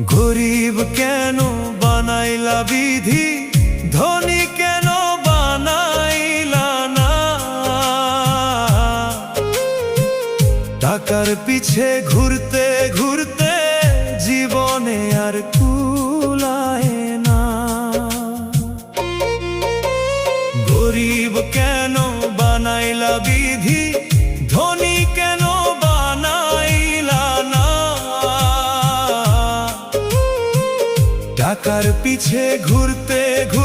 গরিব কেন বানাইলা বিধি, ধনী কেন বানাইলা না? টাকার পিছে ঘুরতে ঘুরতে জীবনে আর কুলায় না। গরিব কেন বানাইলা বিধি, ধনী কেন বানাইলা না? টাকার পিছে ঘুরতে ঘুরতে